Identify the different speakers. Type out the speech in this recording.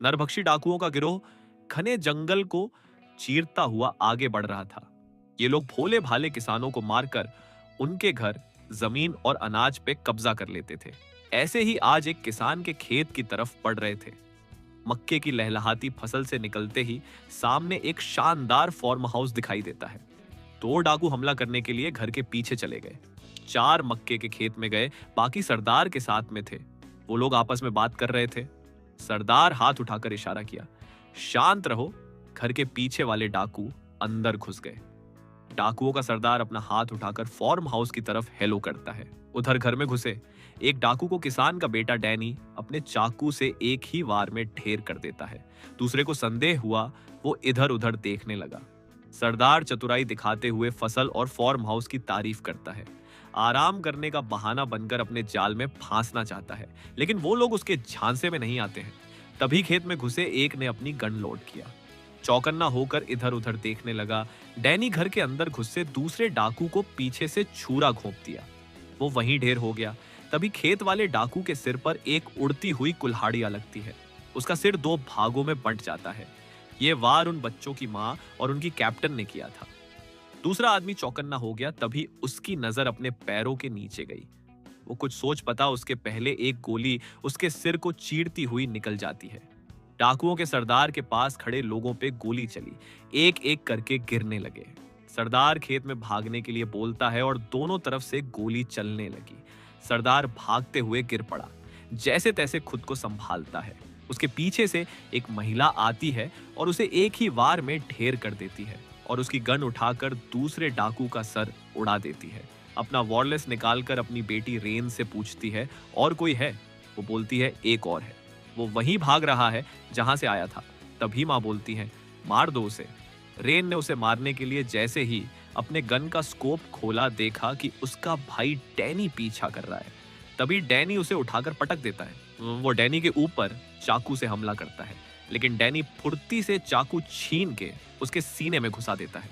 Speaker 1: नरभक्षी डाकुओं का गिरोह घने जंगल को चीरता हुआ आगे बढ़ रहा था। ये लोग भोले भाले किसानों को मारकर उनके घर, जमीन और अनाज पे कब्जा कर लेते थे। ऐसे ही आज एक किसान के खेत की तरफ बढ़ रहे थे। मक्के की लहलहाती फसल से निकलते ही सामने एक शानदार फार्म हाउस दिखाई देता है। दो डाकू हमला करने के लिए घर के पीछे चले गए। चार मक्के के खेत में गए, बाकी सरदार के साथ में थे। वो लोग आपस में बात कर रहे थे। सरदार हाथ उठाकर इशारा किया, शांत रहो। घर के पीछे वाले डाकू अंदर घुस गए। डाकुओं का सरदार अपना हाथ उठाकर फार्म हाउस की तरफ हेलो करता है। उधर घर में घुसे एक डाकू को किसान का बेटा डैनी अपने चाकू से एक ही वार में ढेर कर देता है। दूसरे को संदेह हुआ, वो इधर उधर देखने लगा। सरदार चतुराई दिखाते हुए फसल और फार्म हाउस की तारीफ करता है। आराम करने का बहाना बनकर अपने जाल में फांसना चाहता है, लेकिन वो लोग उसके झांसे में नहीं आते हैं। तभी खेत में घुसे एक ने अपनी गन लोड किया। चौकन्ना होकर इधर उधर देखने लगा। डैनी घर के अंदर घुसे दूसरे डाकू को पीछे से छुरा घोंप दिया। वो वहीं ढेर हो गया। तभी खेत वाले डाकू के सिर पर एक उड़ती हुई कुल्हाड़ी लगती है। उसका सिर दो भागों में बंट जाता है। ये वार उन बच्चों की मां और उनकी कैप्टन ने किया था। दूसरा आदमी चौकन्ना हो गया। तभी उसकी नजर अपने पैरों के नीचे गई। वो कुछ सोच पता उसके पहले एक गोली उसके सिर को चीरती हुई निकल जाती है। डाकुओं के सरदार के पास खड़े लोगों पे गोली चली, एक एक करके गिरने लगे। सरदार खेत में भागने के लिए बोलता है और दोनों तरफ से गोली चलने लगी। सरदार भागते हुए गिर पड़ा, जैसे तैसे खुद को संभालता है। उसके पीछे से एक महिला आती है और उसे एक ही वार में ढेर कर देती है और उसकी गन उठाकर दूसरे डाकू का सर उड़ा देती है। अपना वॉरलेस निकालकर अपनी बेटी रेन से पूछती है, और कोई है? वो बोलती है, एक और है। वो वहीं भाग रहा है जहां से आया था। तभी मां बोलती है, मार दो उसे। रेन ने उसे मारने के लिए जैसे ही अपने गन का स्कोप खोला, देखा कि उसका भाई डैनी पीछा कर रहा है। तभी डैनी उसे उठाकर पटक देता है। वो डैनी के ऊपर चाकू से हमला करता है, लेकिन डैनी फुर्ती से चाकू छीन के उसके सीने में घुसा देता है।